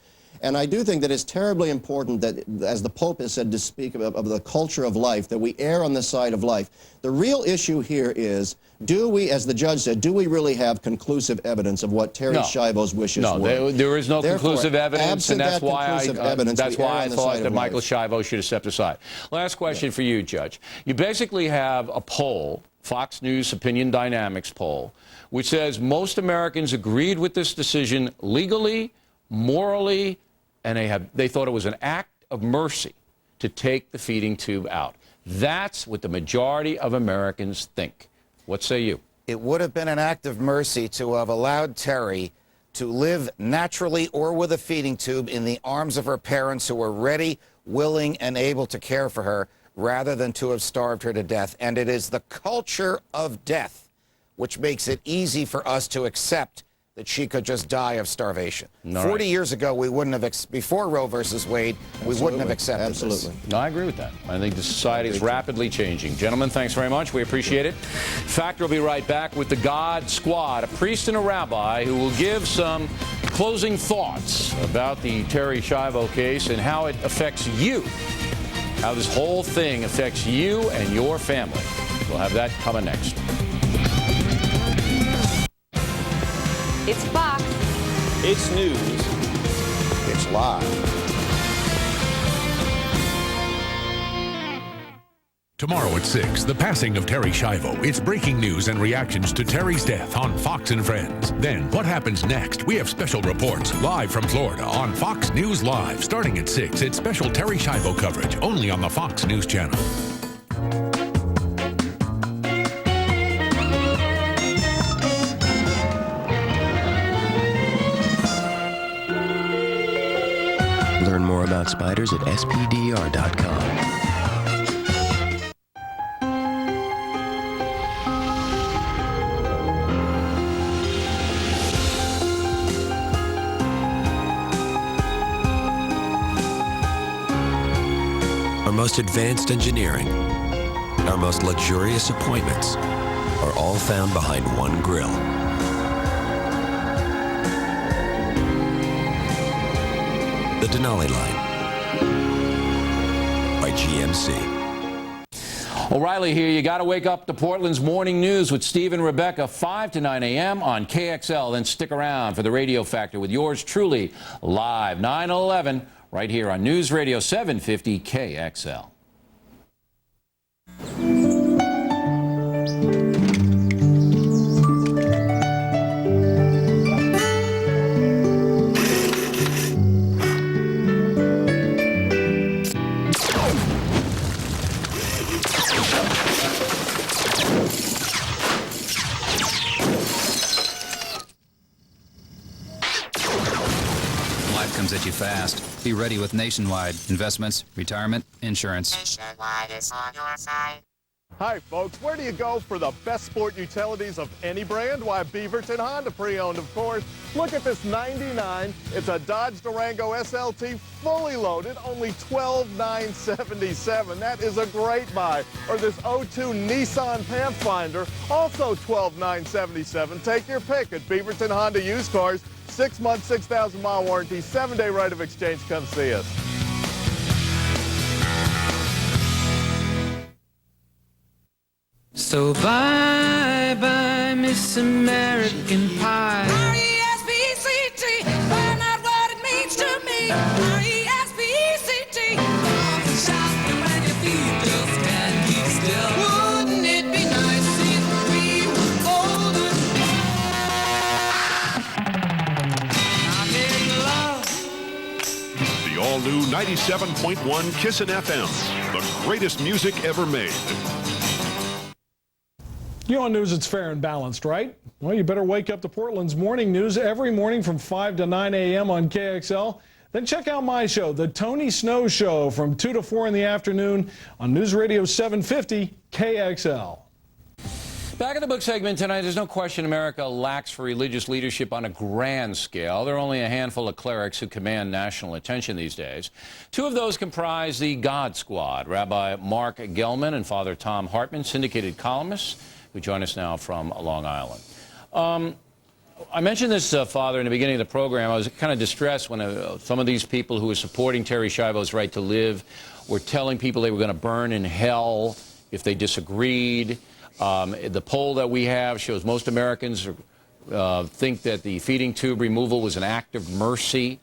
And I do think that it's terribly important that, as the Pope has said, to speak of the culture of life, that we err on the side of life. The real issue here is, do we, as the judge said, do we really have conclusive evidence of what Terri Schiavo's wishes were? No, there is no conclusive evidence, and that's why I thought that Michael Schiavo should have stepped aside. Last question for you, Judge. You basically have a poll, Fox News Opinion Dynamics poll, which says most Americans agreed with this decision legally, morally, and they thought it was an act of mercy to take the feeding tube out. That's what the majority of Americans think. What say you? It would have been an act of mercy to have allowed Terri to live naturally or with a feeding tube in the arms of her parents who were ready, willing, and able to care for her, rather than to have starved her to death. And it is the culture of death which makes it easy for us to accept that she could just die of starvation. 40 years ago, we wouldn't have, before Roe versus Wade, we wouldn't have accepted this. No, I agree with that. I think the society is rapidly changing. Gentlemen, thanks very much. We appreciate it. Factor will be right back with the God Squad, a priest and a rabbi who will give some closing thoughts about the Terri Schiavo case and how it affects you, how this whole thing affects you and your family. We'll have that coming next. It's Fox. It's news. It's live. Tomorrow at 6, the passing of Terry Schiavo. It's breaking news and reactions to Terry's death on Fox and Friends. Then, what happens next? We have special reports live from Florida on Fox News Live. Starting at 6, it's special Terry Schiavo coverage only on the Fox News Channel. Learn more about spiders at spdr.com. Our most advanced engineering, our most luxurious appointments are all found behind one grill. The Denali Line by GMC. O'Reilly here. You got to wake up to Portland's morning news with Steve and Rebecca, 5 to 9 a.m. on KXL. Then stick around for the Radio Factor with yours truly live 9/11 right here on News Radio 750 KXL. Comes at you fast. Be ready with Nationwide. Investments, retirement, insurance. Nationwide is on your side. Hi, folks. Where do you go for the best sport utilities of any brand? Why, Beaverton Honda, pre-owned, of course. Look at this 99. It's a Dodge Durango SLT, fully loaded, only $12,977. That is a great buy. Or this 02 Nissan Pathfinder, also $12,977. Take your pick at Beaverton Honda Used Cars. 6-month, 6,000-mile warranty, 7-day right of exchange. Come see us. So bye-bye, Miss American Pie. R-E-S-P-E-C-T, find out what it means to me. R-E-S-P-E-C-T. Come and shout when your feet just can't keep still. Wouldn't it be nice if we were golden? The all-new 97.1 Kissin' FM, the greatest music ever made. You know, on news, it's fair and balanced, right? Well, you better wake up to Portland's morning news every morning from 5 to 9 a.m. on KXL. Then check out my show, The Tony Snow Show, from 2 to 4 in the afternoon on News Radio 750 KXL. Back in the book segment tonight, there's no question America lacks for religious leadership on a grand scale. There are only a handful of clerics who command national attention these days. Two of those comprise the God Squad, Rabbi Mark Gelman and Father Tom Hartman, syndicated columnists who join us now from Long Island. I mentioned this, Father, in the beginning of the program. I was kind of distressed when some of these people who were supporting Terry Schiavo's right to live were telling people they were going to burn in hell if they disagreed. The poll that we have shows most Americans think that the feeding tube removal was an act of mercy.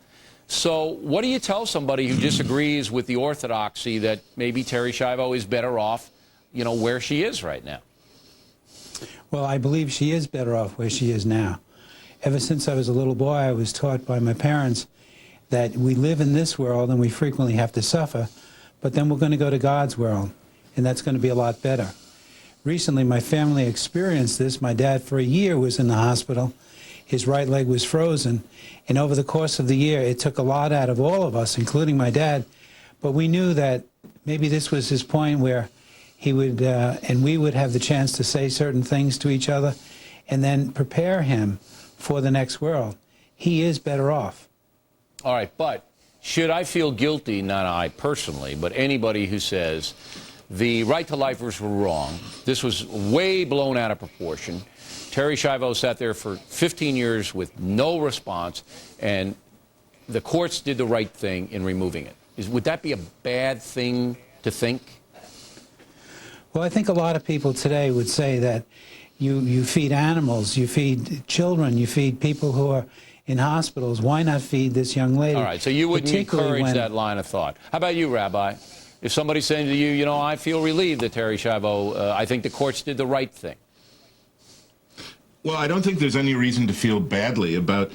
So what do you tell somebody who disagrees with the orthodoxy that maybe Terry Schiavo is better off, you know, where she is right now? Well, I believe she is better off where she is now. Ever since I was a little boy, I was taught by my parents that we live in this world and we frequently have to suffer, but then we're going to go to God's world, and that's going to be a lot better. Recently, my family experienced this. My dad, for a year, was in the hospital. His right leg was frozen, and over the course of the year, it took a lot out of all of us, including my dad, but we knew that maybe this was his point where he would, and we would have the chance to say certain things to each other and then prepare him for the next world. He is better off. All right, but should I feel guilty, not I personally, but anybody who says the right to lifers were wrong, this was way blown out of proportion, Terry Schiavo sat there for 15 years with no response, and the courts did the right thing in removing it. Would that be a bad thing to think? Well, I think a lot of people today would say that you feed animals, you feed children, you feed people who are in hospitals. Why not feed this young lady? All right, so you wouldn't encourage that line of thought. How about you, Rabbi? If somebody's saying to you, you know, I feel relieved that Terri Schiavo, I think the courts did the right thing. Well, I don't think there's any reason to feel badly about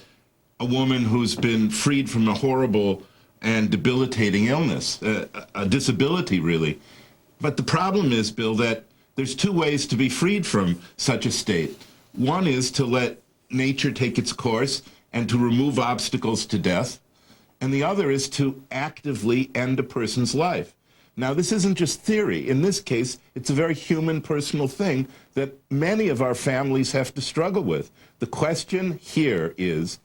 a woman who's been freed from a horrible and debilitating illness, a disability, really. But the problem is, Bill, that there's two ways to be freed from such a state. One is to let nature take its course and to remove obstacles to death. And the other is to actively end a person's life. Now, this isn't just theory. In this case, it's a very human, personal thing that many of our families have to struggle with. The question here is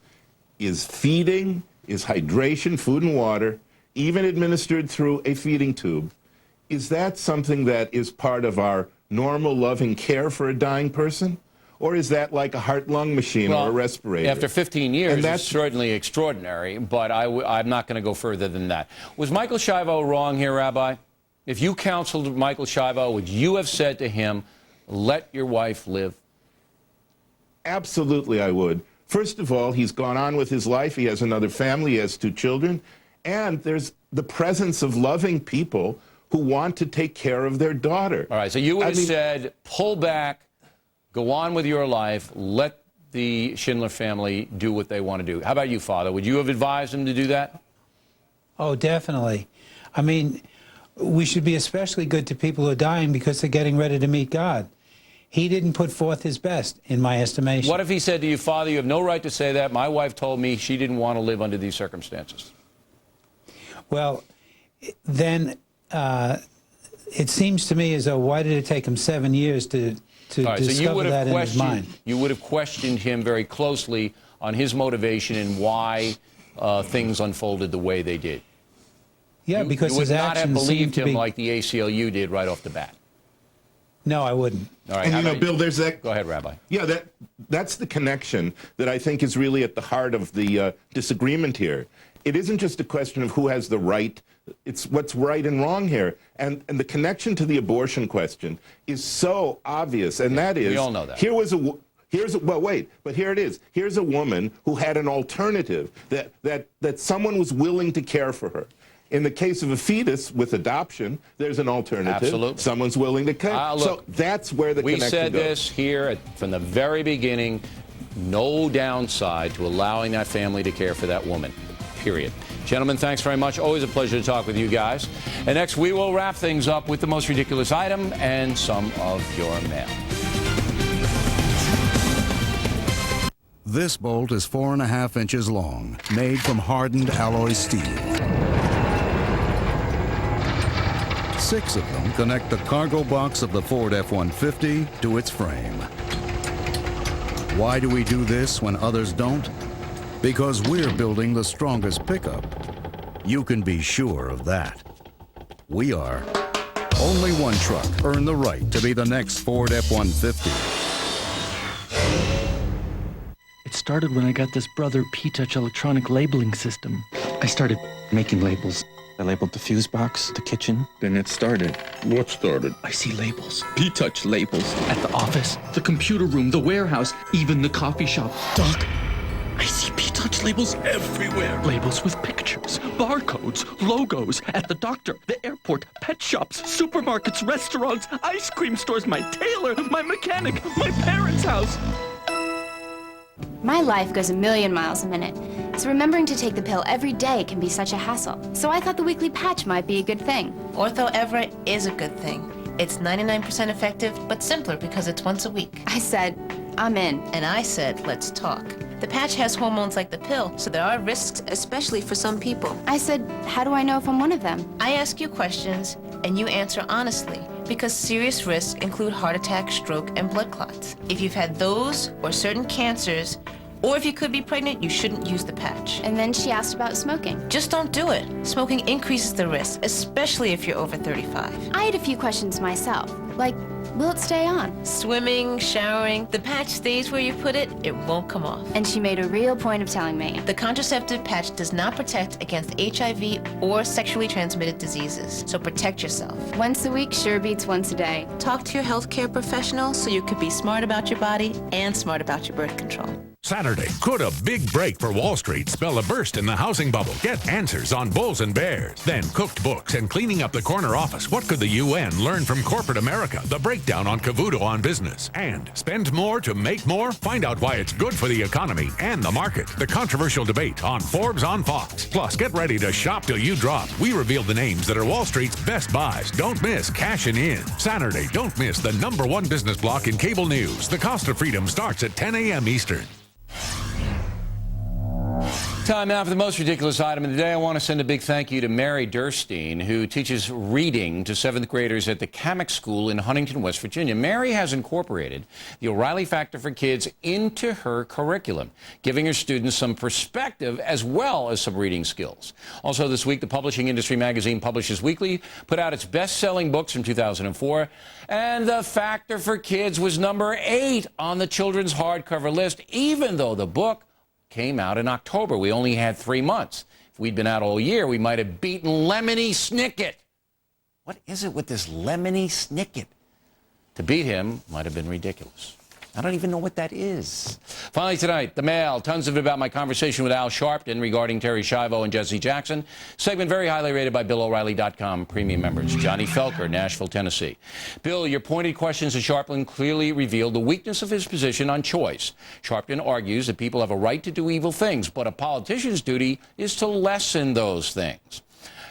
feeding, is hydration, food and water, even administered through a feeding tube, is that something that is part of our normal loving care for a dying person? Or is that like a heart-lung machine or a respirator? After 15 years, that's certainly extraordinary, but I'm not going to go further than that. Was Michael Schiavo wrong here, Rabbi? If you counseled Michael Schiavo, would you have said to him, let your wife live? Absolutely, I would. First of all, he's gone on with his life. He has another family. He has 2 children. And there's the presence of loving people who want to take care of their daughter. All right, so you would have said, pull back, go on with your life, let the Schindler family do what they want to do. How about you, Father? Would you have advised him to do that? Oh, definitely. I mean, we should be especially good to people who are dying because they're getting ready to meet God. He didn't put forth his best, in my estimation. What if he said to you, Father, you have no right to say that. My wife told me she didn't want to live under these circumstances. Well, then it seems to me as though, why did it take him 7 years to discover that in his mind? You would have questioned him very closely on his motivation and why things unfolded the way they did. Yeah, because his actions you would not have believed seemed to him be... like the ACLU did right off the bat. No, I wouldn't. All right, and you know, Bill, there's that... Go ahead, Rabbi. Yeah, that's the connection that I think is really at the heart of the disagreement here. It isn't just a question of who has the right, it's what's right and wrong here. And the connection to the abortion question is so obvious, and that is... We all know that. Here it is. Here's a woman who had an alternative, that someone was willing to care for her. In the case of a fetus with adoption, there's an alternative. Absolutely. Someone's willing to care. So that's where the connection goes. We said this here from the very beginning, no downside to allowing that family to care for that woman, period. Gentlemen, thanks very much. Always a pleasure to talk with you guys. And next, we will wrap things up with the most ridiculous item and some of your mail. This bolt is 4.5 inches long, made from hardened alloy steel. 6 of them connect the cargo box of the Ford F-150 to its frame. Why do we do this when others don't? Because we're building the strongest pickup. You can be sure of that. We are. Only one truck earned the right to be the next Ford F-150. It started when I got this Brother P-Touch electronic labeling system. I started making labels. I labeled the fuse box, the kitchen. Then it started. What started? I see labels. P-Touch labels. At the office, the computer room, the warehouse, even the coffee shop. Doc, I see P-Touch labels everywhere. Labels with pictures, barcodes, logos. At the doctor, the airport, pet shops, supermarkets, restaurants, ice cream stores, my tailor, my mechanic, my parents' house. My life goes a million miles a minute, so remembering to take the pill every day can be such a hassle. So I thought the weekly patch might be a good thing. Ortho Everett is a good thing. It's 99% effective, but simpler because it's once a week. I said, I'm in. And I said, let's talk. The patch has hormones like the pill, so there are risks, especially for some people. I said, how do I know if I'm one of them? I ask you questions, and you answer honestly, because serious risks include heart attack, stroke, and blood clots. If you've had those or certain cancers, or if you could be pregnant, you shouldn't use the patch. And then she asked about smoking. Just don't do it. Smoking increases the risk, especially if you're over 35. I had a few questions myself, like, will it stay on? Swimming, showering, the patch stays where you put it, it won't come off. And she made a real point of telling me. The contraceptive patch does not protect against HIV or sexually transmitted diseases, so protect yourself. Once a week sure beats once a day. Talk to your healthcare professional so you can be smart about your body and smart about your birth control. Saturday, could a big break for Wall Street spell a burst in the housing bubble? Get answers on bulls and bears. Then cooked books and cleaning up the corner office. What could the UN learn from corporate America? The breakdown on Cavuto on business. And spend more to make more? Find out why it's good for the economy and the market. The controversial debate on Forbes on Fox. Plus, get ready to shop till you drop. We reveal the names that are Wall Street's best buys. Don't miss Cashin' In. Saturday, don't miss the #1 business block in cable news. The Cost of Freedom starts at 10 a.m. Eastern. Time now for the most ridiculous item of the day. I want to send a big thank you to Mary Durstein, who teaches reading to 7th graders at the Kamek School in Huntington, West Virginia. Mary has incorporated the O'Reilly Factor for Kids into her curriculum, giving her students some perspective as well as some reading skills. Also this week, the publishing industry magazine Publishers Weekly put out its best-selling books from 2004, and the Factor for Kids was number 8 on the children's hardcover list, even though the book came out in October. We only had 3 months. If we'd been out all year, we might have beaten Lemony Snicket. What is it with this Lemony Snicket? To beat him might have been ridiculous. I don't even know what that is. Finally tonight, the Mail. Tons of it about my conversation with Al Sharpton regarding Terri Schiavo and Jesse Jackson. Segment very highly rated by BillO'Reilly.com premium members. Johnny Felker, Nashville, Tennessee. Bill, your pointed questions to Sharpton clearly revealed the weakness of his position on choice. Sharpton argues that people have a right to do evil things, but a politician's duty is to lessen those things.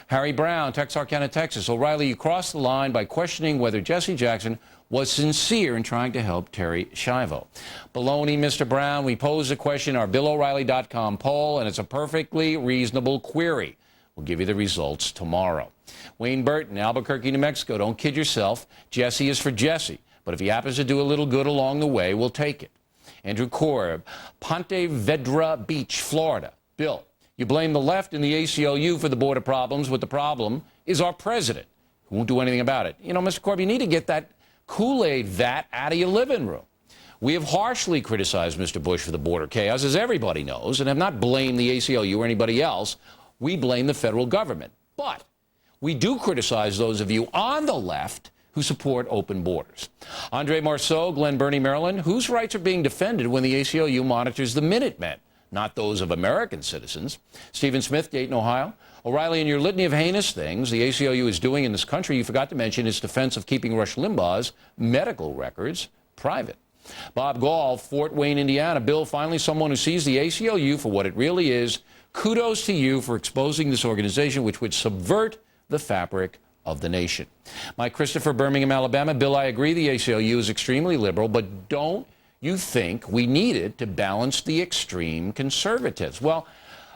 Harry Brown, Texarkana, Texas. O'Reilly, you crossed the line by questioning whether Jesse Jackson was sincere in trying to help Terri Schiavo. Baloney, Mr. Brown. We posed a question in our BillO'Reilly.com poll, and it's a perfectly reasonable query. We'll give you the results tomorrow. Wayne Burton, Albuquerque, New Mexico. Don't kid yourself. Jesse is for Jesse, but if he happens to do a little good along the way, we'll take it. Andrew Korb, Ponte Vedra Beach, Florida. Bill, you blame the left and the ACLU for the border problems, but the problem is our president, who won't do anything about it. You know, Mr. Korb, you need to get that Kool-Aid vat out of your living room. We have harshly criticized Mr. Bush for the border chaos, as everybody knows, and have not blamed the ACLU or anybody else. We blame the federal government. But we do criticize those of you on the left who support open borders. Andre Marceau, Glen Burnie, Maryland. Whose rights are being defended when the ACLU monitors the Minutemen? Not those of American citizens. Stephen Smith, Dayton, Ohio. O'Reilly, in your litany of heinous things the ACLU is doing in this country, you forgot to mention its defense of keeping Rush Limbaugh's medical records private. Bob Gall, Fort Wayne, Indiana. Bill, finally someone who sees the ACLU for what it really is. Kudos to you for exposing this organization, which would subvert the fabric of the nation. Mike Christopher, Birmingham, Alabama. Bill, I agree the ACLU is extremely liberal, but don't you think we need it to balance the extreme conservatives? Well,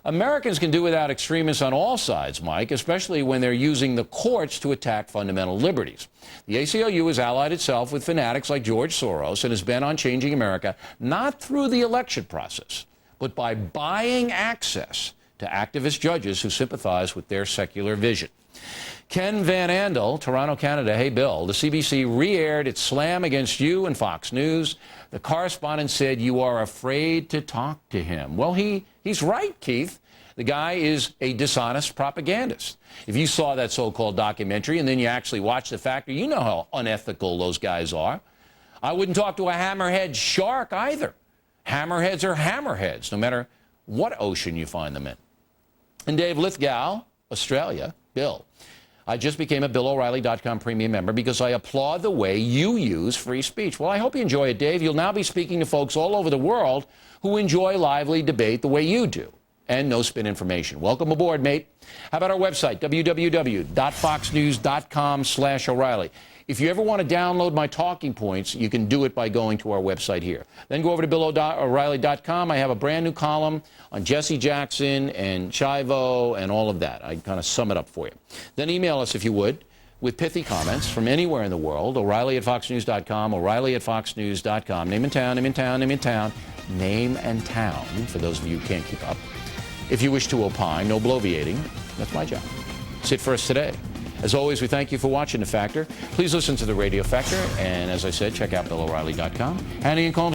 Americans can do without extremists on all sides, Mike, especially when they're using the courts to attack fundamental liberties. The ACLU has allied itself with fanatics like George Soros and is bent on changing America, not through the election process, but by buying access to activist judges who sympathize with their secular vision. Ken Van Andel, Toronto, Canada. Hey, Bill, the CBC re-aired its slam against you and Fox News. The correspondent said you are afraid to talk to him. Well, he's right, Keith. The guy is a dishonest propagandist. If you saw that so-called documentary and then you actually watched The Factor, you know how unethical those guys are. I wouldn't talk to a hammerhead shark either. Hammerheads are hammerheads, no matter what ocean you find them in. And Dave Lithgow, Australia. Bill, I just became a BillO'Reilly.com premium member because I applaud the way you use free speech. Well, I hope you enjoy it, Dave. You'll now be speaking to folks all over the world who enjoy lively debate the way you do and no-spin information. Welcome aboard, mate. How about our website, www.foxnews.com/O'Reilly. If you ever want to download my talking points, you can do it by going to our website here. Then go over to BillO'Reilly.com. I have a brand new column on Jesse Jackson and Schiavo and all of that. I kind of sum it up for you. Then email us, if you would, with pithy comments from anywhere in the world. O'Reilly@foxnews.com, O'Reilly@foxnews.com. Name and town, name and town, name and town, name and town, for those of you who can't keep up. If you wish to opine, no bloviating. That's my job. That's it for us today. As always, we thank you for watching The Factor. Please listen to the Radio Factor, and as I said, check out BillO'Reilly.com. Hannity and Coleman.